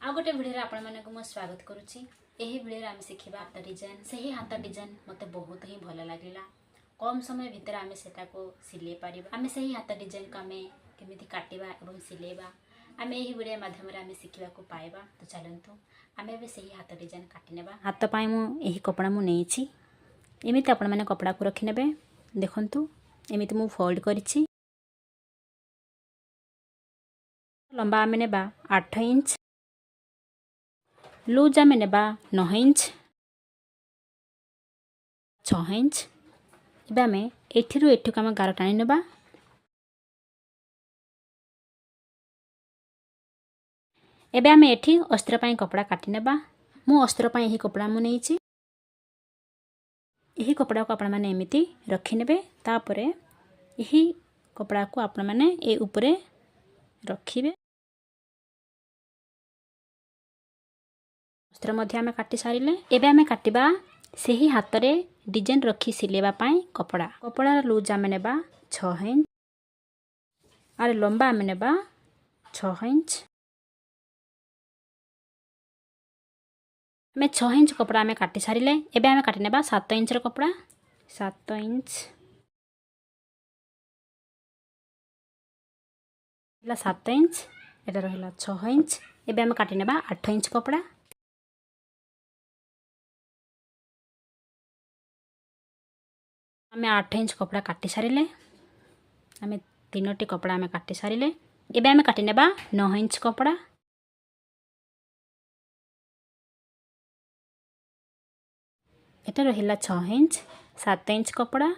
आ गोटे भिडियो आपण मानक मु स्वागत करुच्ची। यही भिडियो आम शिखा हाथ डिजाइन। से ही हाथ डिजाइन मत बहुत ही भल लगिला। कम समय भितर आम से सिले पार आम से ही हाथ डिजाइन को आम केमी काटा और सिलेबा आम यही भिडियो मध्यम आम शिखा पाइबा। तो चलतु आम ए से ही हाथ डिजाइन काटने हाथ पाई मुझे कपड़ा मुझे एमती आपण मैंने कपड़ा को रखी ने देखु एमती मु फोल्ड करी लंबा आम ने 8 इंच लूज आम ने 9 इंच 6 इंच एवं आम एठू एठू आम गार टाणी नेबा। एबे आम एठी अस्त्र पाई कपड़ा काटी नेबा। मु अस्त्र पाई यही कपड़ा मु नेइची। यही कपड़ा को आपण माने एमिति रखी नेबे। तापरे यही कपड़ा को आपण माने ए ऊपरे रखिबे। अस्त्र मध्य आम काटी सारिले। एबे आम काटिबा सेही हाथ रे डिजाइन रखी सिलेबा पाई कपड़ा। कपड़ा लूज आम नेबा 6 इंच और लंबा आम नेबा 6 इंच। आम 6 इंच कपड़ा आम काटी सारिले। एबे आम काटी नेबा 7 इंच रो कपड़ा। 7 इंच 7 इंच एटा रहिला 6 इंच। एबे आम काटी नेबा 8 इंच कपड़ा। आम 8 इंच कपड़ा काटी सारिले। आम 3टी कपड़ा आम काटी सारिले। एबे आम काटी नेबा 9 इंच कपड़ा। एटा रहिला 6 इंच 7 इंच कपड़ा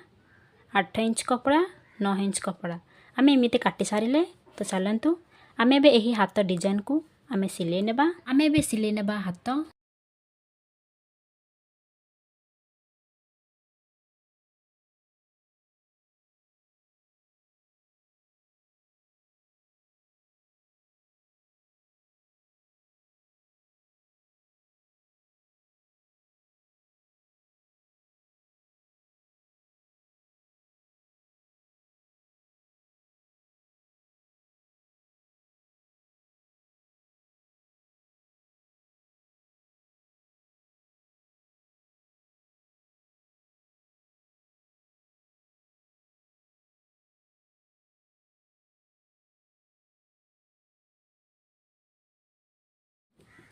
8 इंच कपड़ा 9 इंच कपड़ा आम एमती काटी सारिले। तो चलतु आम एबे यही हाथ डिजाइन को आम सिले नेबा। आम एबे सिले नेबा हाथ।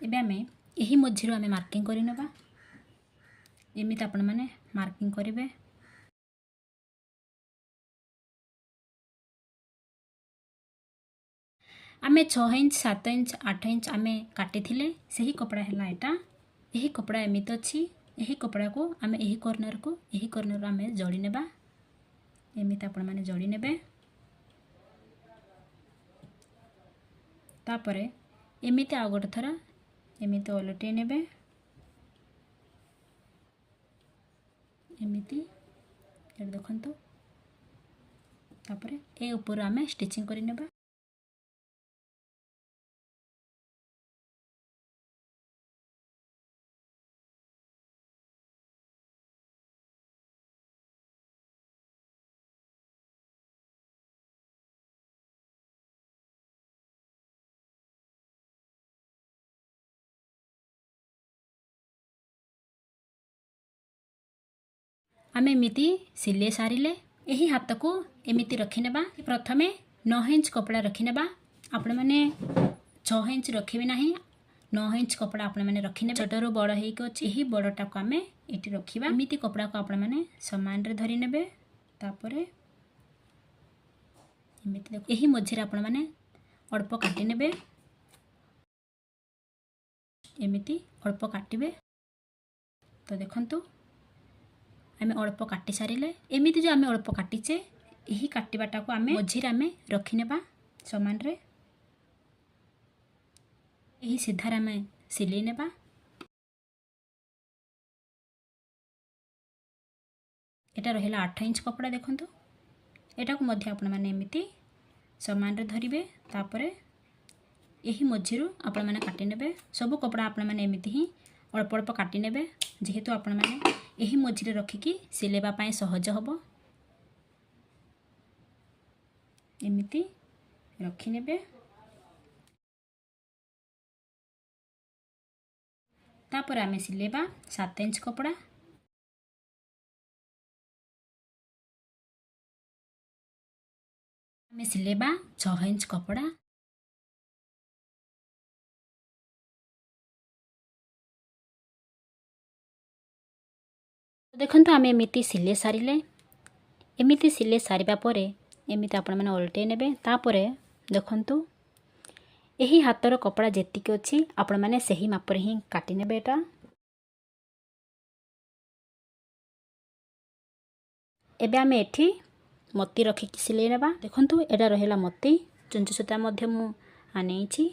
एबे आम यही मझीरो आम मार्किंग कर नेबा। एमती आपण माने मार्किंग करेंगे। आम 6 इंच 7 इंच 8 इंच आम काटी थिले। सही कपड़ा है एटा। यही कपड़ा एमती अच्छी। यही कपड़ा को आम यही कॉर्नर आम जोड़ी नेबा। एमती आपण माने जोड़ी नेबे। तापरे एमती आ गोटे थर एमती ओलटे नेबे। एमती देखंतु। तापरे ए ऊपर आम स्टिचिंग करि नेबा। आम एमती सिले सारिले। यही हाथ को एमती रखी नेबा। प्रथमे 9 इंच कपड़ा रखी नेबा। आपण माने 6 इंच रखिबे नाही। 9 इंच कपड़ा आपण माने रखी नेबे। छोटरू बड़ हेक अछि। यही बड़टा को आम एटी रखिबा। एमती कपड़ा को आपण माने समान रे धरि नेबे। तापरे एमती देखो यही मझिरा आपण माने अल्प काटी नेबे। एमती अल्प काटिबे। तो देखंतु आम अल्प काटी सारिले। एमती जो आम अल्प काटीचे यही काटिबाटा को आम मझिरे आम रखी नेबा समान रे। यही सीधार आम सिले नेबा। एटा रहिला 8 इंच कपड़ा देखंतु। एटा को मध्य आपण माने एमती समान रे धरिबे। तापरे यही मझिरु आपण माने काटी नेबे। सब कपड़ा आपण माने एमती ही अल्प अल्प काटी नेबे। जेहेतु आपण माने यही मझिरे रखिकी सिलेबा पाई सहज हबो। एमती रखी नेबे। तापर आमे सिलेबा 7 इंच कपड़ा। आमे सिलेबा 6 इंच कपड़ा। देखंतु आमे एमिति सिले सारिले। एमिति सिले सारिबा परे एमिति आपण माने ओल्टे नेबे। तापरे देखंतु एही हातर कपड़ा जेतिक अछि आपण माने सही मापर ही काटी नेबे। एटा एबे आमे एठी मोती रखी कि सिले नेबा। देखंतु एटा रहेला मोती। चुंची सूता मध्य मु आनेछि।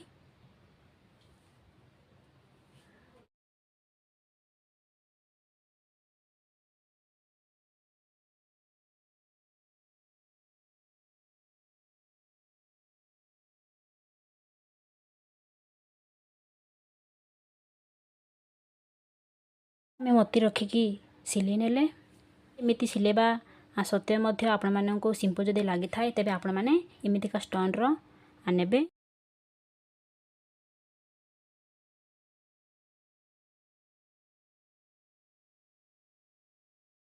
आमे मोती रखिकी सिले नेले। एमिति सिलेबा सत्य मध्य आपण माननको सिंपल जदि लागि थाए तेबे आपण माने एमितिका स्टोन रो आनेबे।